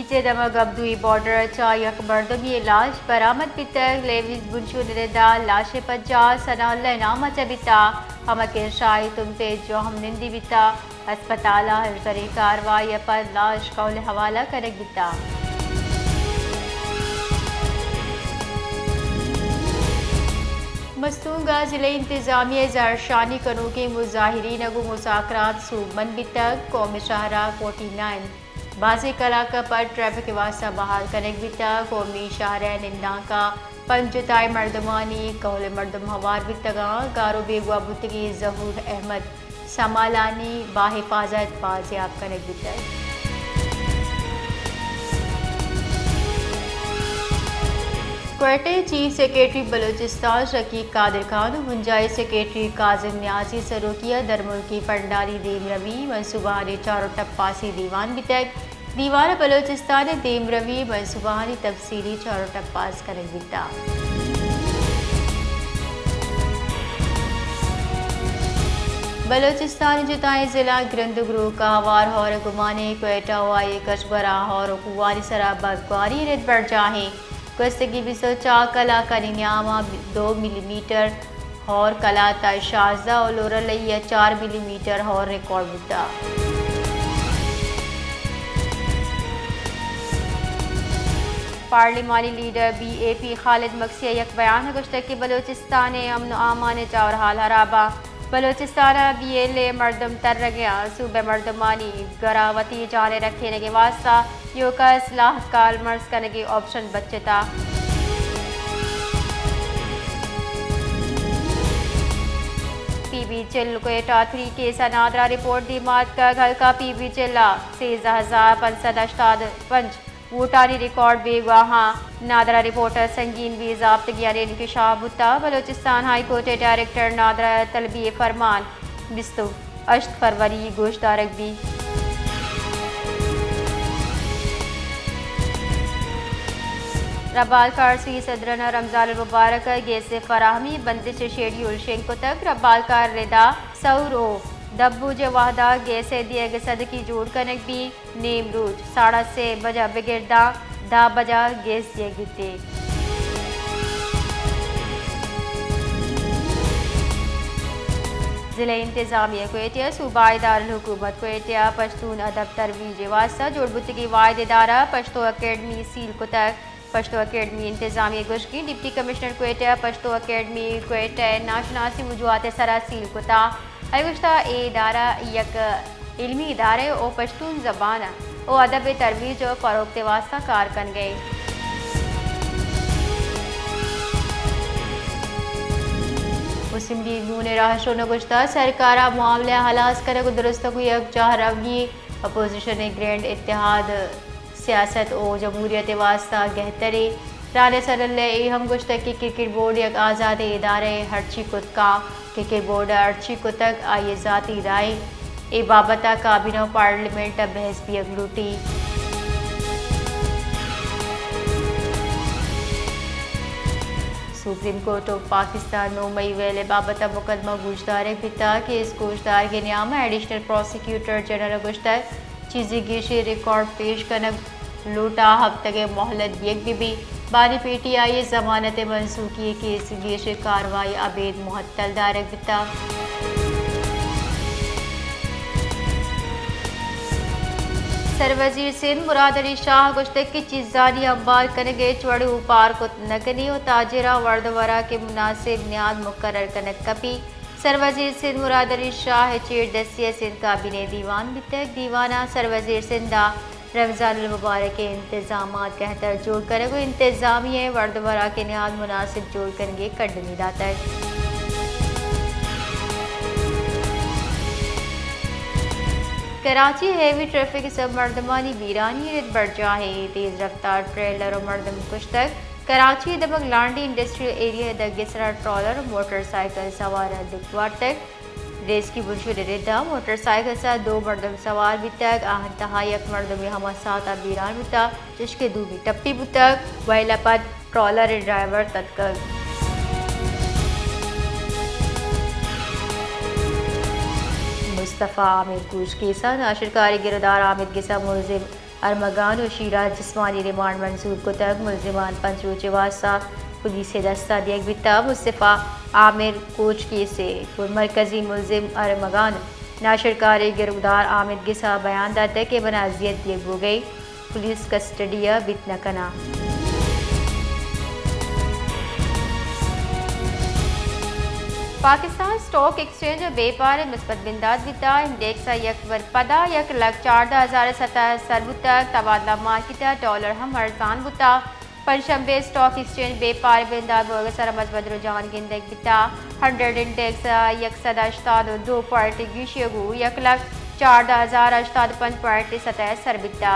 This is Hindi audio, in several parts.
बीचे दमक अब्दुई बॉर्डर चायक मर्दमी लाश बरामद बितक लेविस बुंशु निरदा लाशे पज्जा सना लेनामा चबिता हमके शाही तुम पे जो हम निंदी बिता अस्पताला हरसरी कार्रवाई पर लाश कौल हवाला करक बिता मस्तूंगा जिले इंतजामिया ज़रशानी कनू के मुजाहिरीन अगु मुसाकरात सूबमन बितक कौम शाहरा 49 बाज़े कलाका पर ट्रैफिक वास्ता बहाल कनेक बिता कौमी शाहरा निंदा का पंजताई मर्दमानी कौल मर्दम हवार बितगा गारो बेगुआ बुतगी जहूर अहमद समालानी बाहिफाजत बाजियाब कनेक बिता क्वेटे चीफ सेक्रेटरी बलूचिस्तान शकीक कादिर खान हुंजाई सेक्रेटरी काजिम न्याजी सरोकिया दरमुल्की फंडारी देम रवी मनसूबानी चारों टप्पासी दीवान बितक दीवान बलूचिस्तान देम रवी मनसूबानी तफसीली चारों टप्पास करक बिता बलूचिस्तान जुताई जिला ग्रंदगरू का वार और गुमाने क्वेटा वाई कशबरा और कुवारी सरा बगवारी रिद बढ़ जाहे गस्तगी बिसो चा कला का निन्यामा 2 मिलीमीटर और कला ता शारजा और लोरा लैया 4 मिलीमीटर और रिकॉर्ड बुद्धा पार्लिमानी लीडर BAP खालिद मक्सिया यक बयान गुश्त के बलूचिस्तान अमन आमान चावर हाल हराबा बलूचिस्तान BLA मर्दम तर गया सूबे मर्दमानी गरावती जाने रखे के वास्ता योगा इसलाह काल मर्ज करने के ऑप्शन बच्चता PB चिल कोटा 3 केस नादरा रिपोर्ट दी मात का घर का PB चिल्ला 13,585 वोटानी रिकॉर्ड बेगवाहा नादरा रिपोर्टर संगीन भी ज़ाब्तगिया ने इंकशाफ बुता Balochistan high court director NADRA तलबी फरमान 8 फरवरी गोश्तारक भी रबाल कारसी सदरना रमजान मुबारक गेसे फराहमी बंदिश शेड्यूल शेंको तक रबाल कार रिदा सौरो दब्बू जवाहदा गैसे दिए सद की जोड़ कनक भी नेम रूज 6:30 बजा बिगिरदा 10 बजा गैस दिए गिते ज़िले इंतजामिया क्वेटिया सूबाई दारुल-हुकूमत क्वेटिया पश्तून अदब तरवीज वास्ता जोड़बुतगी वायद इदारा पश्तो अकेडमी सील कुतक पश्तो अकेडमी इंतजामिया गुश की डिप्टी कमिश्नर क्वेटिया पश्तो अकेडमी क्वेटा नाशनासी वजूहात सरा सील कुता अगुश्ता इदारा यक इल्मी इदारे ओ पश्तून ज़बान ओ अदब तरवीज और फ़रोग़ वास्ता कार कन गए मुस्लिम लीग नून राष्ट्रों ने गुश्ता सरकारा मामले हलास करे दुरुस्त को यक चाह रवगी अपोजिशन ग्रैंड इत्तेहाद सियासत ओ जमहूरियत वास्ता गहतरे राने सदल्ले हम गुश्ता की क्रिकेट बोर्ड यक आज़ाद इदारे हरची कुत का क्रिकेट बोर्ड अर्ची को तक आइए ज़ाती राय ए बाबता काबीना पार्लियामेंट बहस भी अगलूटी सुप्रीम कोर्ट ऑफ पाकिस्तान 9 मई वेले बाबता मुकदमा गुजदार बिता के इस गुजदार के नियामा एडिशनल प्रोसिक्यूटर जनरल गुश्तर चीज़ी गिशी रिकॉर्ड पेश कनक लूटा हफ्ते के मोहलत भी बानी PTI जमानत मनसूखी केस गिश कार्रवाई अबेद मुहत्तल दारक बिता सरवजीर सिंध मुराद अली शाह गुश्तक की चीज़ानी अम्बार कनगे चवड़े उपार को नकनी और ताजिरा वर्दवरा के मुनासिब न्याद मुकर्रर कनक कपी सरवजीर सिंध मुराद अली शाह चेर दस्तिया सिंध काबीने दीवान बितक दीवाना सरवजीर सिंधा रमज़ान मुबारक के इंतजामात कहतर जोड़ करेगो इंतजामिया वर्दवरा के न्याद मुनासिब जोड़ करेंगे कड़नी दाता कराची हेवी ट्रैफिक सब मर्दमानी वीरानी रिद बढ़ जाए तेज़ रफ्तार ट्रेलर और मर्दम कुछ तक कराची दबक लांडी इंडस्ट्रियल एरिया दगिसरा ट्रॉलर मोटरसाइकिल सवार दिखवार तक रेस की बुनशुद रिदा मोटरसाइकिल से 2 मर्दम सवार भी तक आहतहा एक मर्दम हम सात बीरान बुता जिसके दूबी टप्पी बुतक वहीलापत ट्रॉलर ड्राइवर तत्कर मुस्तफ़ा आमिर कूच केसा नाशिरकारी गिरदार आमिद गिसा मुलजिम अरमगान और शीरा जिस्मानी रिमांड मंजूर को तक मुलजिमान पंचरोचे वास्ता पुलिस दस्ता दियक बिता मुस्तफ़ा आमिर कोच के से मरकजी मुलजिम अरमगान नाशरकारी गिरफ्तार आमिर गिसा बयान दाता के बनाजियत दियक हो गई पुलिस कस्टडिया बित न कना। पाकिस्तान स्टॉक एक्सचेंज व्यापार मुस्बत बिंदाज बिता इंडेक्स यक पदा 1,14,077 बुता तबादला मार्केट डॉलर हम अर्जान बुता परशंबे स्टॉक एक्सचेंज व्यापार बिंदाज सर मजबत रुझान गिंदक बिता 100 इंडेक्स 182 पॉइंट गिशियगु 1,14,085 पॉइंट 77 बिता।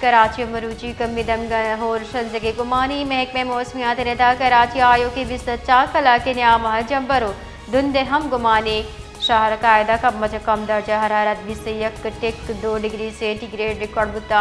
कराची मरूची कमिदम होर शंजगे गुमानी महकमे मौसमियात नेता कराची आयोग की विस्तृत चाकला के न्याम जम्बरो धुंधे हम गुमानी शहर कायदा कम कम दर्जा हरारत 21 टिक 2 डिग्री सेंटीग्रेड रिकॉर्ड बुता।